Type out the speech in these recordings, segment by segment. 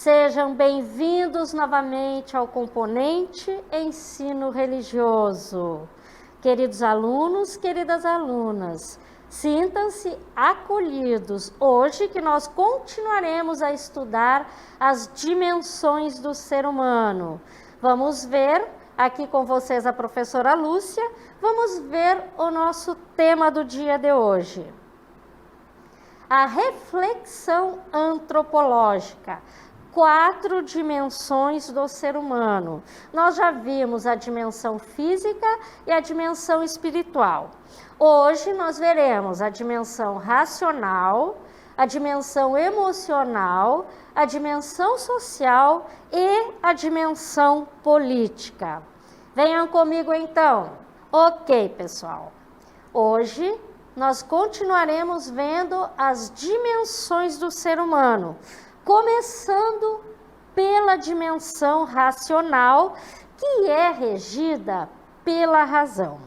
Sejam bem-vindos novamente ao componente ensino religioso. Queridos alunos, queridas alunas, sintam-se acolhidos hoje que nós continuaremos a estudar as dimensões do ser humano. Vamos ver, aqui com vocês a professora Lúcia, vamos ver o nosso tema do dia de hoje. A reflexão antropológica. 4 dimensões do ser humano. Nós já vimos a dimensão física e a dimensão espiritual. Hoje nós veremos a dimensão racional, a dimensão emocional, a dimensão social e a dimensão política. Venham comigo então. Ok, pessoal. Hoje nós continuaremos vendo as dimensões do ser humano, começando pela dimensão racional, que é regida pela razão.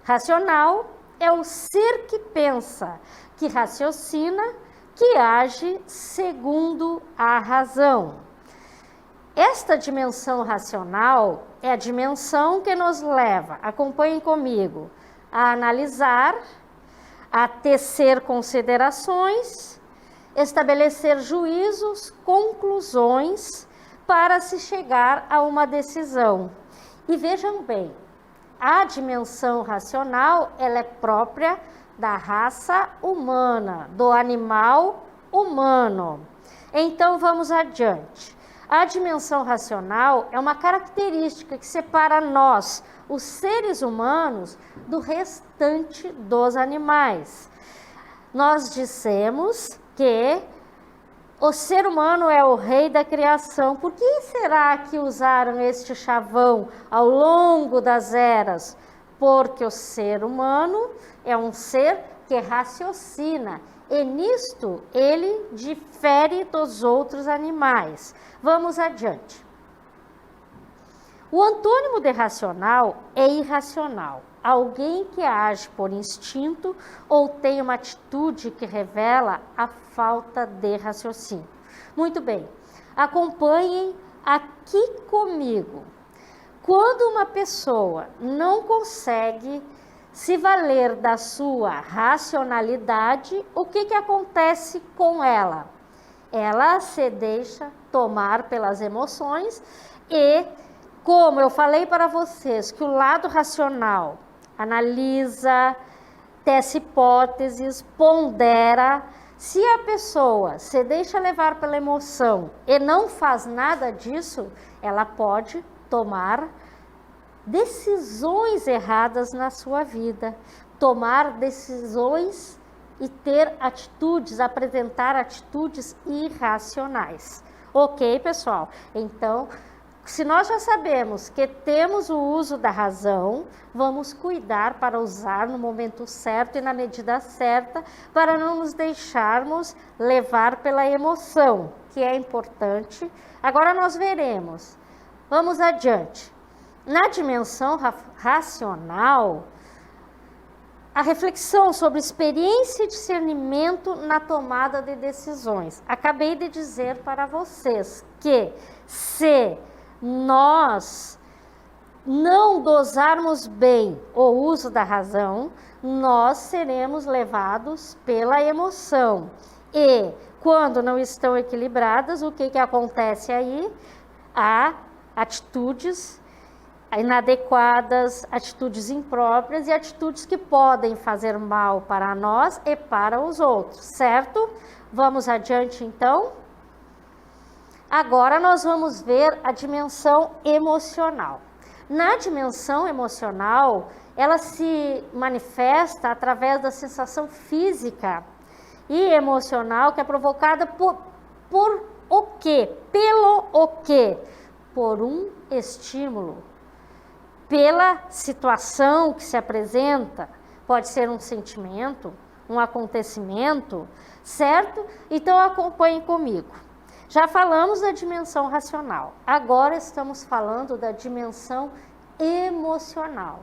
Racional é o ser que pensa, que raciocina, que age segundo a razão. Esta dimensão racional é a dimensão que nos leva, acompanhem comigo, a analisar, a tecer considerações, estabelecer juízos, conclusões, para se chegar a uma decisão. E vejam bem, a dimensão racional, ela é própria da raça humana, do animal humano. Então, vamos adiante. A dimensão racional é uma característica que separa nós, os seres humanos, do restante dos animais. Nós dissemos que o ser humano é o rei da criação. Por que será que usaram este chavão ao longo das eras? Porque o ser humano é um ser que raciocina, e nisto ele difere dos outros animais. Vamos adiante. O antônimo de racional é irracional. Alguém que age por instinto ou tem uma atitude que revela a falta de raciocínio. Muito bem, acompanhem aqui comigo. Quando uma pessoa não consegue se valer da sua racionalidade, o que acontece com ela? Ela se deixa tomar pelas emoções e, como eu falei para vocês, que o lado racional analisa, tece hipóteses, pondera. Se a pessoa se deixa levar pela emoção e não faz nada disso, ela pode tomar decisões erradas na sua vida, tomar decisões e ter atitudes, apresentar atitudes irracionais. Ok, pessoal? Então, se nós já sabemos que temos o uso da razão, vamos cuidar para usar no momento certo e na medida certa, para não nos deixarmos levar pela emoção, que é importante. Agora nós veremos. Vamos adiante. Na dimensão racional, a reflexão sobre experiência e discernimento na tomada de decisões. Acabei de dizer para vocês que se nós não dosarmos bem o uso da razão, nós seremos levados pela emoção. E quando não estão equilibradas, o que acontece aí? Há atitudes inadequadas, atitudes impróprias e atitudes que podem fazer mal para nós e para os outros, certo? Vamos adiante então? Agora nós vamos ver a dimensão emocional. Na dimensão emocional, ela se manifesta através da sensação física e emocional que é provocada por o quê? Pelo o quê? Por um estímulo, pela situação que se apresenta. Pode ser um sentimento, um acontecimento, certo? Então acompanhem comigo. Já falamos da dimensão racional, agora estamos falando da dimensão emocional.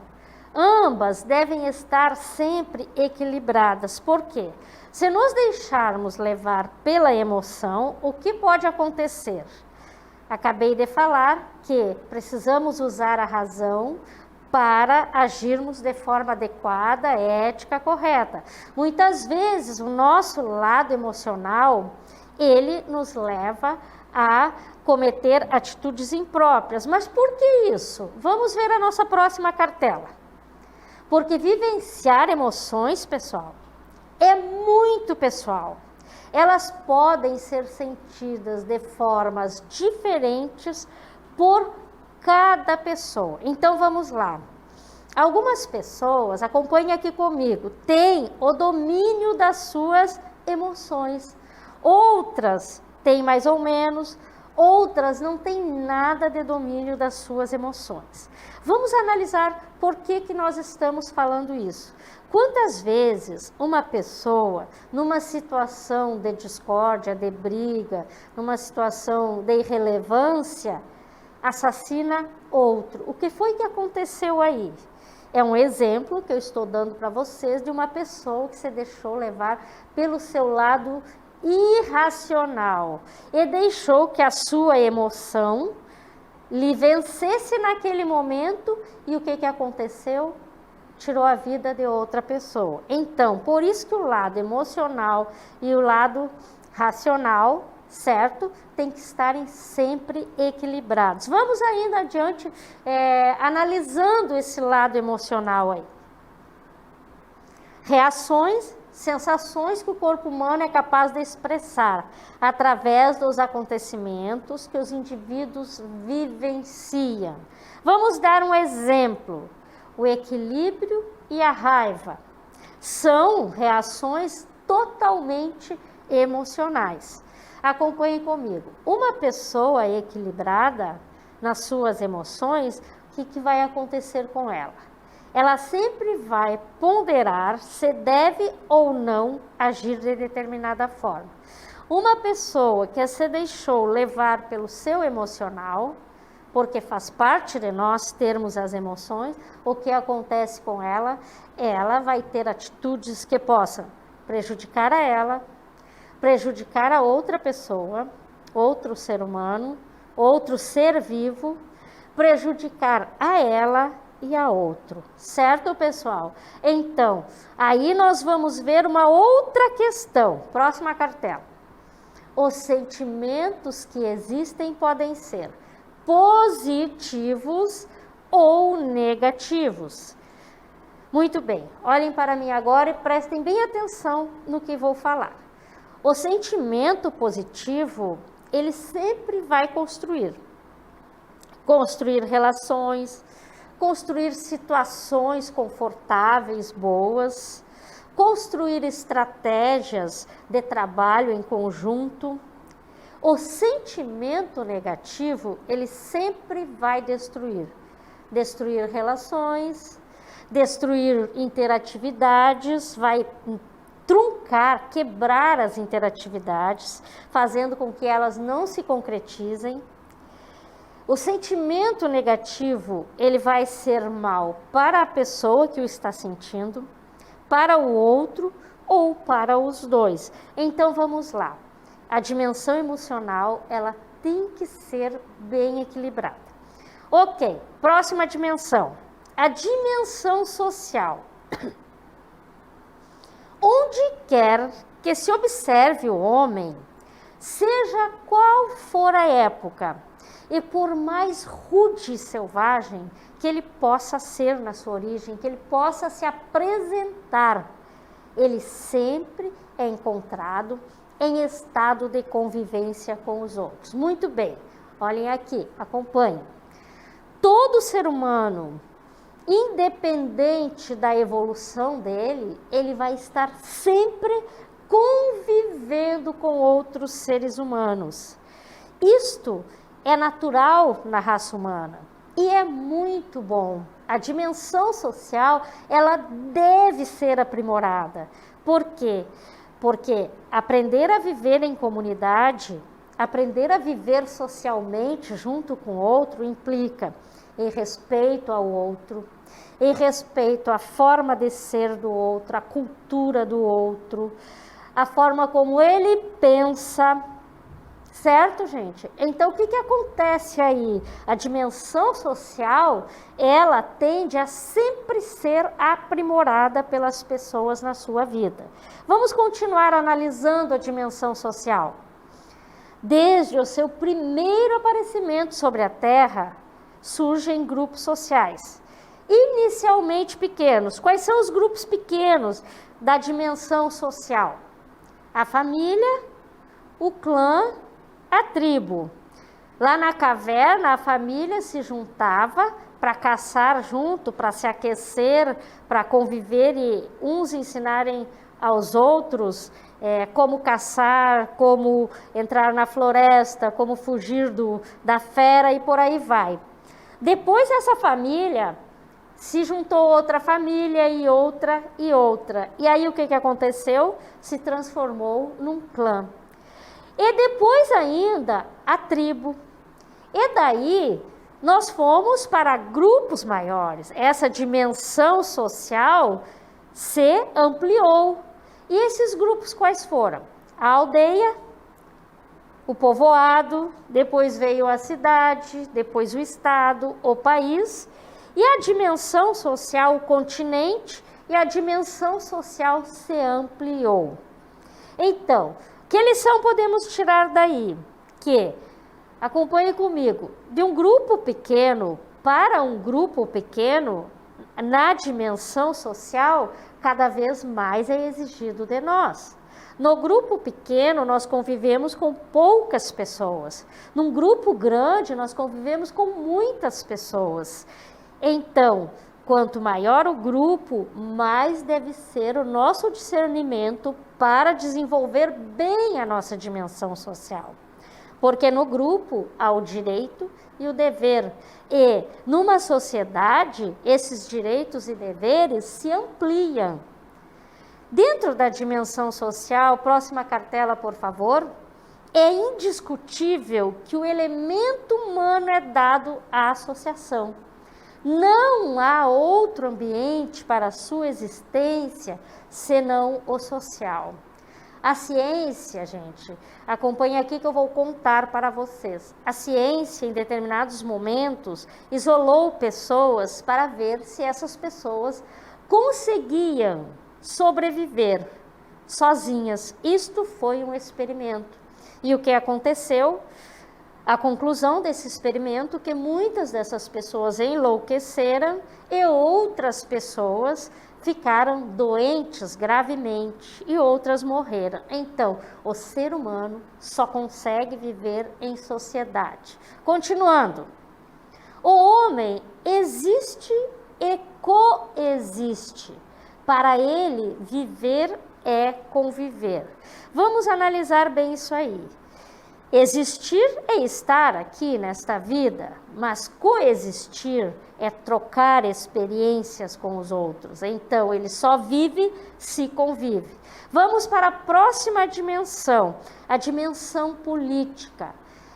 Ambas devem estar sempre equilibradas. Por quê? Se nos deixarmos levar pela emoção, o que pode acontecer? Acabei de falar que precisamos usar a razão para agirmos de forma adequada, ética, correta. Muitas vezes o nosso lado emocional, ele nos leva a cometer atitudes impróprias. Mas por que isso? Vamos ver a nossa próxima cartela. Porque vivenciar emoções, pessoal, é muito pessoal. Elas podem ser sentidas de formas diferentes por cada pessoa. Então vamos lá. Algumas pessoas, acompanhem aqui comigo, têm o domínio das suas emoções. Outras têm mais ou menos, outras não têm nada de domínio das suas emoções. Vamos analisar por que nós estamos falando isso. Quantas vezes uma pessoa, numa situação de discórdia, de briga, numa situação de irrelevância, assassina outro? O que foi que aconteceu aí? É um exemplo que eu estou dando para vocês de uma pessoa que se deixou levar pelo seu lado irracional e deixou que a sua emoção lhe vencesse naquele momento, e o que aconteceu? Tirou a vida de outra pessoa. Então, por isso que o lado emocional e o lado racional, certo? Tem que estarem sempre equilibrados. Vamos ainda adiante, analisando esse lado emocional aí. Reações, sensações que o corpo humano é capaz de expressar através dos acontecimentos que os indivíduos vivenciam. Vamos dar um exemplo. O equilíbrio e a raiva são reações totalmente emocionais. Acompanhem comigo. Uma pessoa equilibrada nas suas emoções, o que vai acontecer com ela? Ela sempre vai ponderar se deve ou não agir de determinada forma. Uma pessoa que se deixou levar pelo seu emocional, porque faz parte de nós termos as emoções, o que acontece com ela? Ela vai ter atitudes que possam prejudicar a ela, prejudicar a outra pessoa, outro ser humano, outro ser vivo, prejudicar a ela e a outro, certo, pessoal? Então, aí nós vamos ver uma outra questão. Próxima cartela. Os sentimentos que existem podem ser positivos ou negativos. Muito bem, olhem para mim agora e prestem bem atenção no que vou falar. O sentimento positivo, ele sempre vai construir relações, construir situações confortáveis, boas, construir estratégias de trabalho em conjunto. O sentimento negativo, ele sempre vai destruir relações, destruir interatividades, vai truncar, quebrar as interatividades, fazendo com que elas não se concretizem. O sentimento negativo, ele vai ser mal para a pessoa que o está sentindo, para o outro ou para os dois. Então vamos lá. A dimensão emocional, ela tem que ser bem equilibrada. Ok, próxima dimensão. A dimensão social. Onde quer que se observe o homem, seja qual for a época, e por mais rude e selvagem que ele possa ser na sua origem, que ele possa se apresentar, ele sempre é encontrado em estado de convivência com os outros. Muito bem, olhem aqui, acompanhem. Todo ser humano, independente da evolução dele, ele vai estar sempre convivendo com outros seres humanos. Isto é natural na raça humana e é muito bom. A dimensão social, ela deve ser aprimorada. Por quê? Porque aprender a viver em comunidade, aprender a viver socialmente junto com outro, implica em respeito ao outro, em respeito à forma de ser do outro, à cultura do outro, a forma como ele pensa, certo, gente? Então, o que acontece aí? A dimensão social, ela tende a sempre ser aprimorada pelas pessoas na sua vida. Vamos continuar analisando a dimensão social. Desde o seu primeiro aparecimento sobre a Terra, surgem grupos sociais, inicialmente pequenos. Quais são os grupos pequenos da dimensão social? A família, o clã, a tribo. Lá na caverna, a família se juntava para caçar junto, para se aquecer, para conviver e uns ensinarem aos outros como caçar, como entrar na floresta, como fugir da fera e por aí vai. Depois essa família se juntou outra família e outra e outra. E aí o que aconteceu? Se transformou num clã. E depois ainda a tribo. E daí nós fomos para grupos maiores. Essa dimensão social se ampliou. E esses grupos quais foram? A aldeia, o povoado, depois veio a cidade, depois o estado, o país, e a dimensão social, o continente, e a dimensão social se ampliou. Então, que lição podemos tirar daí? Que, acompanhe comigo, de um grupo pequeno para um grupo pequeno, na dimensão social, cada vez mais é exigido de nós. No grupo pequeno, nós convivemos com poucas pessoas. Num grupo grande, nós convivemos com muitas pessoas. Então, quanto maior o grupo, mais deve ser o nosso discernimento para desenvolver bem a nossa dimensão social. Porque no grupo há o direito e o dever. E numa sociedade, esses direitos e deveres se ampliam. Dentro da dimensão social, próxima cartela, por favor, é indiscutível que o elemento humano é dado à associação. Não há outro ambiente para a sua existência senão o social. A ciência, gente, acompanhe aqui que eu vou contar para vocês. A ciência, em determinados momentos, isolou pessoas para ver se essas pessoas conseguiam sobreviver sozinhas. Isto foi um experimento. E o que aconteceu? A conclusão desse experimento é que muitas dessas pessoas enlouqueceram e outras pessoas ficaram doentes gravemente e outras morreram. Então, o ser humano só consegue viver em sociedade. Continuando, o homem existe e coexiste. Para ele, viver é conviver. Vamos analisar bem isso aí. Existir é estar aqui nesta vida, mas coexistir é trocar experiências com os outros. Então, ele só vive se convive. Vamos para a próxima dimensão, a dimensão política.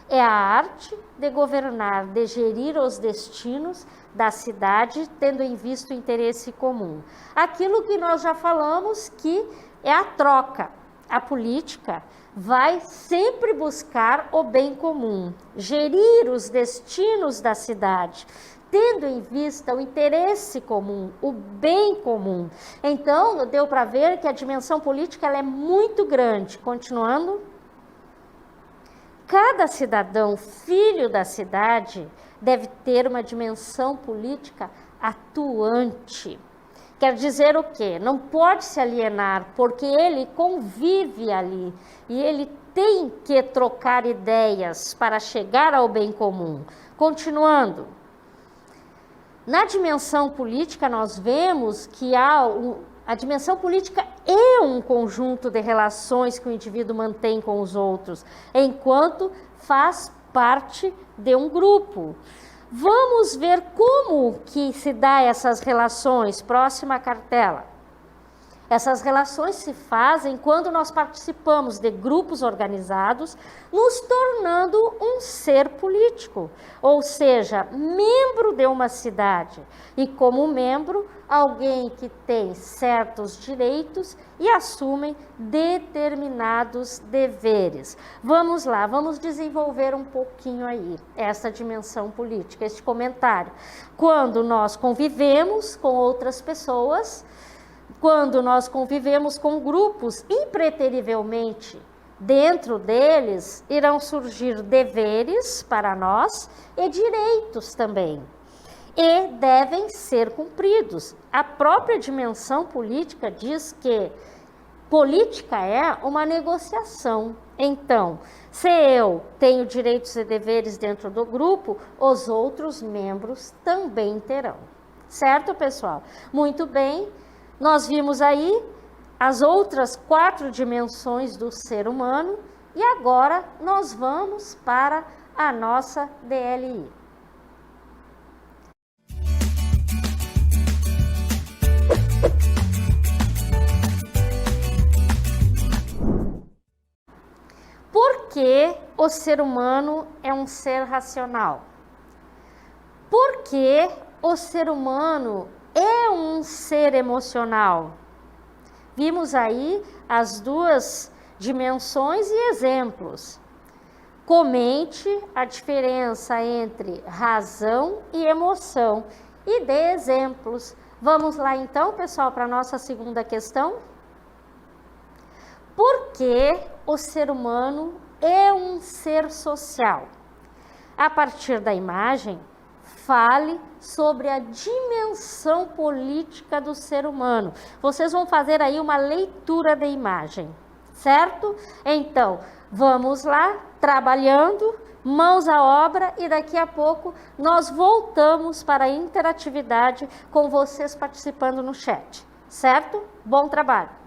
É a arte de governar, de gerir os destinos da cidade, tendo em vista o interesse comum. Aquilo que nós já falamos que é a troca. A política vai sempre buscar o bem comum, gerir os destinos da cidade, tendo em vista o interesse comum, o bem comum. Então, deu para ver que a dimensão política ela é muito grande. Continuando, cada cidadão, filho da cidade, deve ter uma dimensão política atuante. Quer dizer o quê? Não pode se alienar, porque ele convive ali e ele tem que trocar ideias para chegar ao bem comum. Continuando, na dimensão política nós vemos que a dimensão política é um conjunto de relações que o indivíduo mantém com os outros, enquanto faz parte de um grupo. Vamos ver como que se dá essas relações. Próxima cartela. Essas relações se fazem quando nós participamos de grupos organizados, nos tornando um ser político, ou seja, membro de uma cidade. E como membro, alguém que tem certos direitos e assume determinados deveres. Vamos lá, vamos desenvolver um pouquinho aí essa dimensão política, este comentário. Quando nós convivemos com outras pessoas, quando nós convivemos com grupos, impreterivelmente, dentro deles irão surgir deveres para nós e direitos também. E devem ser cumpridos. A própria dimensão política diz que política é uma negociação. Então, se eu tenho direitos e deveres dentro do grupo, os outros membros também terão. Certo, pessoal? Muito bem, nós vimos aí as outras 4 dimensões do ser humano e agora nós vamos para a nossa DLI. Por que o ser humano é um ser racional? Por que o ser humano é um ser emocional? Vimos aí as 2 dimensões e exemplos. Comente a diferença entre razão e emoção e dê exemplos. Vamos lá então, pessoal, para a nossa segunda questão. Por que o ser humano é um ser social? A partir da imagem, fale sobre a dimensão política do ser humano. Vocês vão fazer aí uma leitura da imagem, certo? Então, vamos lá, trabalhando, mãos à obra, e daqui a pouco nós voltamos para a interatividade com vocês participando no chat, certo? Bom trabalho!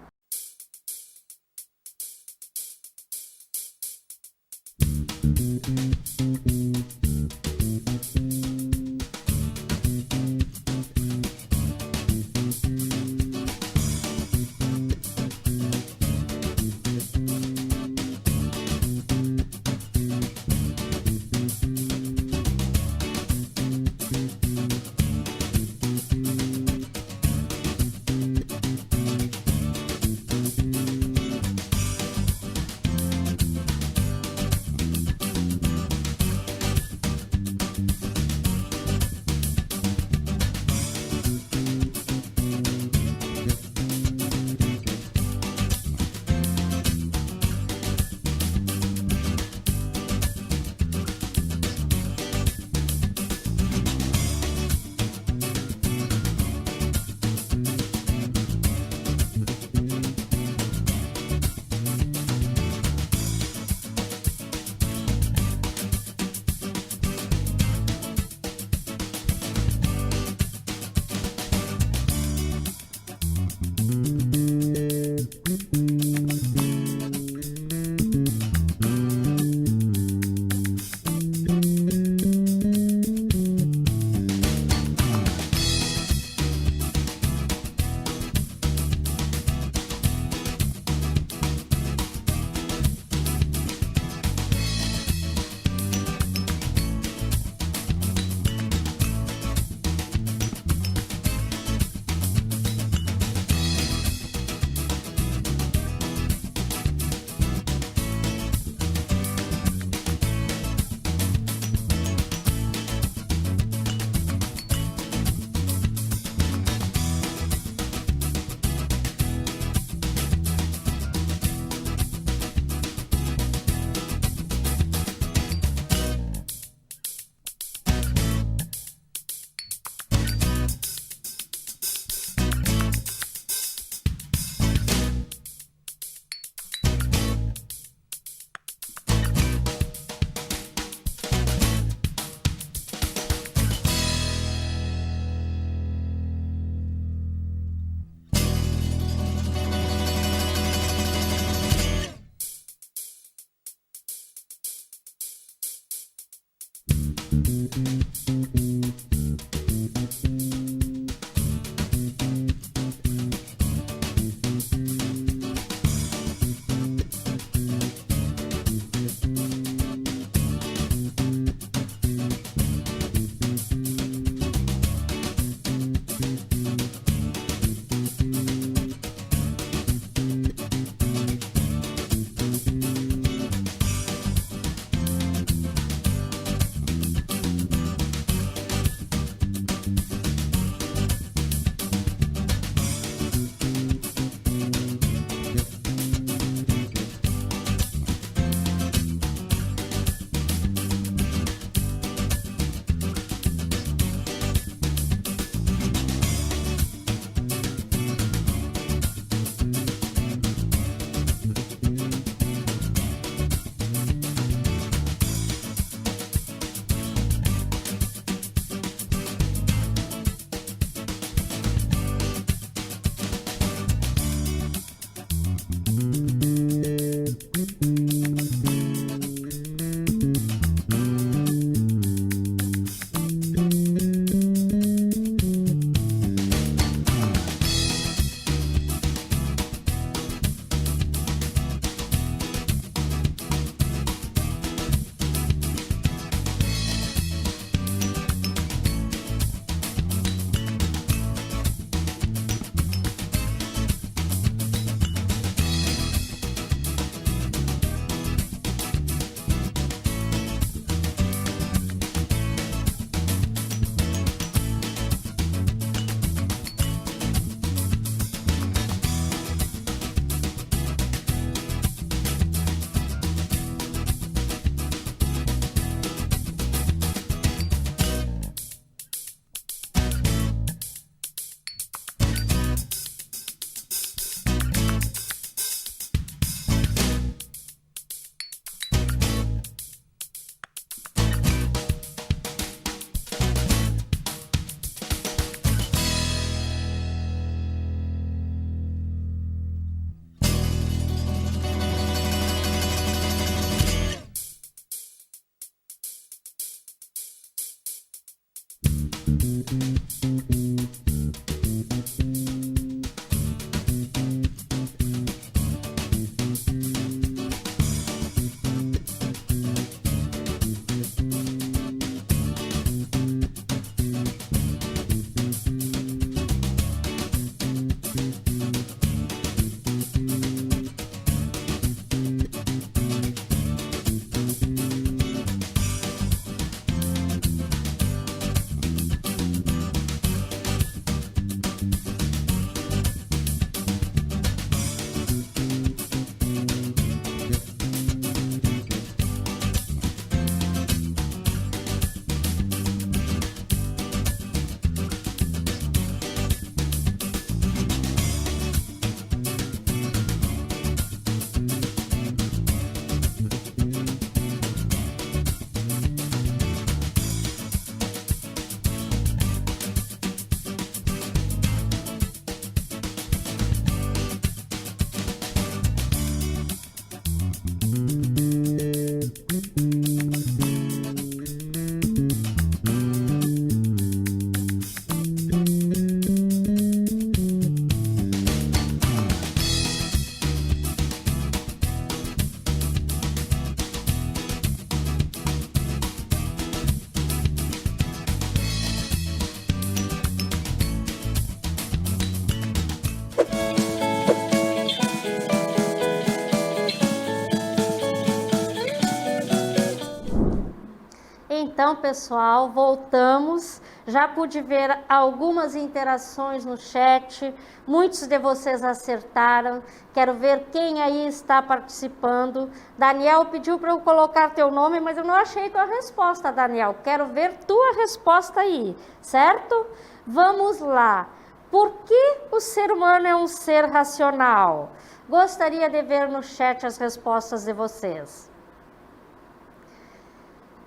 Então, pessoal, voltamos. Já pude ver algumas interações no chat. Muitos de vocês acertaram. Quero ver quem aí está participando. Daniel pediu para eu colocar teu nome, mas eu não achei tua resposta, Daniel. Quero ver tua resposta aí, certo? Vamos lá. Por que o ser humano é um ser racional? Gostaria de ver no chat as respostas de vocês.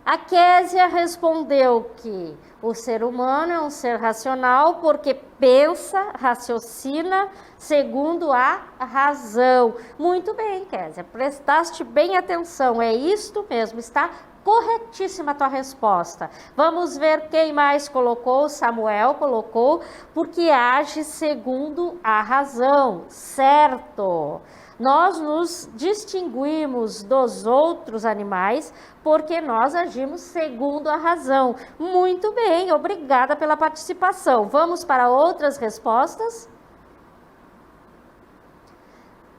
A Késia respondeu que o ser humano é um ser racional porque pensa, raciocina segundo a razão. Muito bem, Késia, prestaste bem atenção, é isto mesmo, está corretíssima a tua resposta. Vamos ver quem mais colocou. Samuel colocou, porque age segundo a razão, certo? Nós nos distinguimos dos outros animais porque nós agimos segundo a razão. Muito bem, obrigada pela participação. Vamos para outras respostas?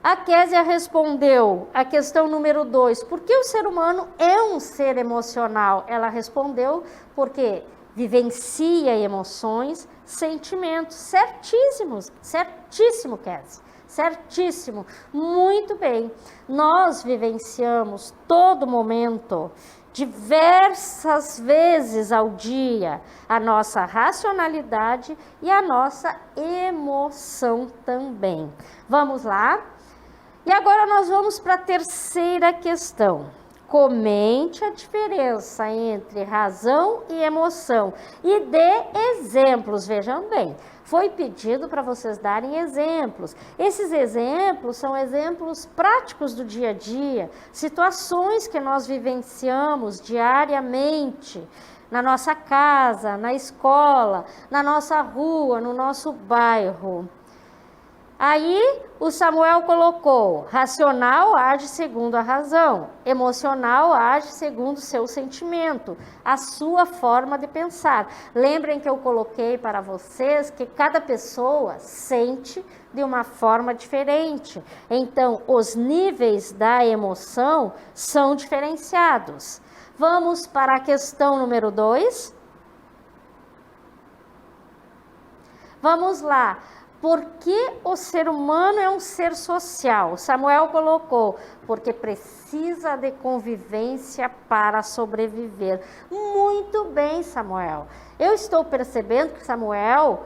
A Késia respondeu a questão número 2, por que o ser humano é um ser emocional? Ela respondeu porque vivencia emoções, sentimentos. Certíssimo, Késia. Certíssimo, muito bem. Nós vivenciamos todo momento, diversas vezes ao dia, a nossa racionalidade e a nossa emoção também. Vamos lá? E agora nós vamos para a terceira questão. Comente a diferença entre razão e emoção e dê exemplos, vejam bem. Foi pedido para vocês darem exemplos. Esses exemplos são exemplos práticos do dia a dia, situações que nós vivenciamos diariamente, na nossa casa, na escola, na nossa rua, no nosso bairro. Aí o Samuel colocou, racional age segundo a razão, emocional age segundo o seu sentimento, a sua forma de pensar. Lembrem que eu coloquei para vocês que cada pessoa sente de uma forma diferente. Então, os níveis da emoção são diferenciados. Vamos para a questão número 2. Vamos lá. Por que o ser humano é um ser social? Samuel colocou, porque precisa de convivência para sobreviver. Muito bem, Samuel. Eu estou percebendo que Samuel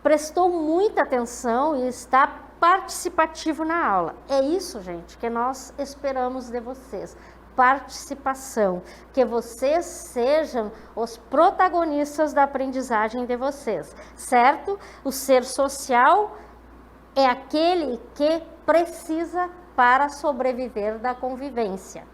prestou muita atenção e está participativo na aula. É isso, gente, que nós esperamos de vocês. Participação, que vocês sejam os protagonistas da aprendizagem de vocês, certo? O ser social é aquele que precisa para sobreviver da convivência.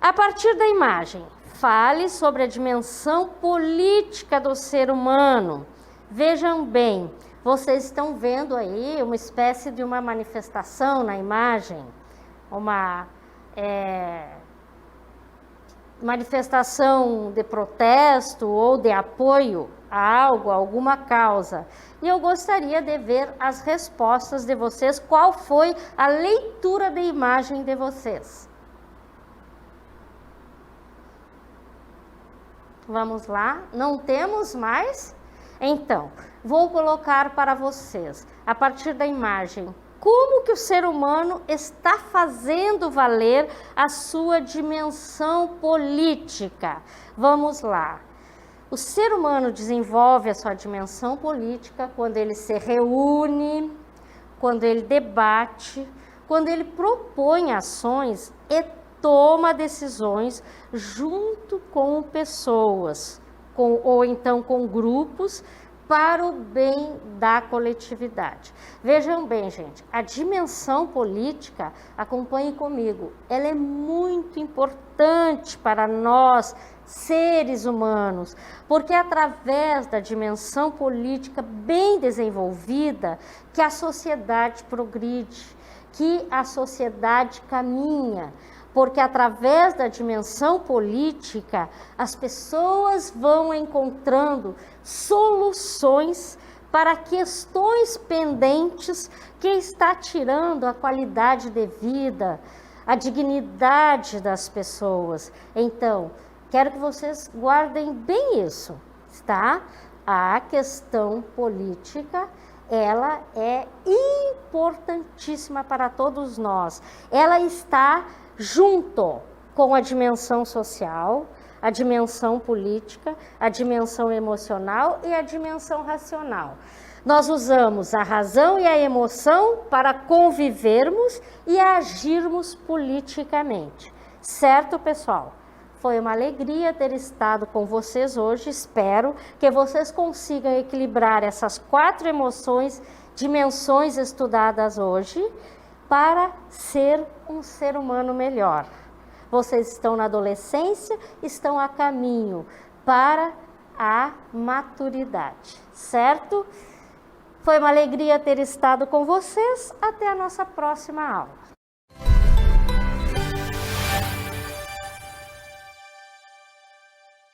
A partir da imagem, fale sobre a dimensão política do ser humano. Vejam bem, vocês estão vendo aí uma espécie de uma manifestação na imagem, uma manifestação de protesto ou de apoio a algo, a alguma causa. E eu gostaria de ver as respostas de vocês, qual foi a leitura de imagem de vocês. Vamos lá, não temos mais? Então, vou colocar para vocês, a partir da imagem, como que o ser humano está fazendo valer a sua dimensão política? Vamos lá. O ser humano desenvolve a sua dimensão política quando ele se reúne, quando ele debate, quando ele propõe ações e toma decisões junto com pessoas, ou então com grupos, para o bem da coletividade. Vejam bem, gente, a dimensão política, acompanhe comigo, ela é muito importante para nós, seres humanos, porque é através da dimensão política bem desenvolvida que a sociedade progride, que a sociedade caminha, porque através da dimensão política as pessoas vão encontrando soluções para questões pendentes que está tirando a qualidade de vida, a dignidade das pessoas. Então, Quero que vocês guardem bem isso, tá? A questão política, ela é importantíssima para todos nós. Ela está junto com a dimensão social, a dimensão política, a dimensão emocional e a dimensão racional. Nós usamos a razão e a emoção para convivermos e agirmos politicamente. Certo, pessoal? Foi uma alegria ter estado com vocês hoje. Espero que vocês consigam equilibrar essas 4 emoções, dimensões estudadas hoje, para ser um ser humano melhor. Vocês estão na adolescência, estão a caminho para a maturidade, certo? Foi uma alegria ter estado com vocês. Até a nossa próxima aula.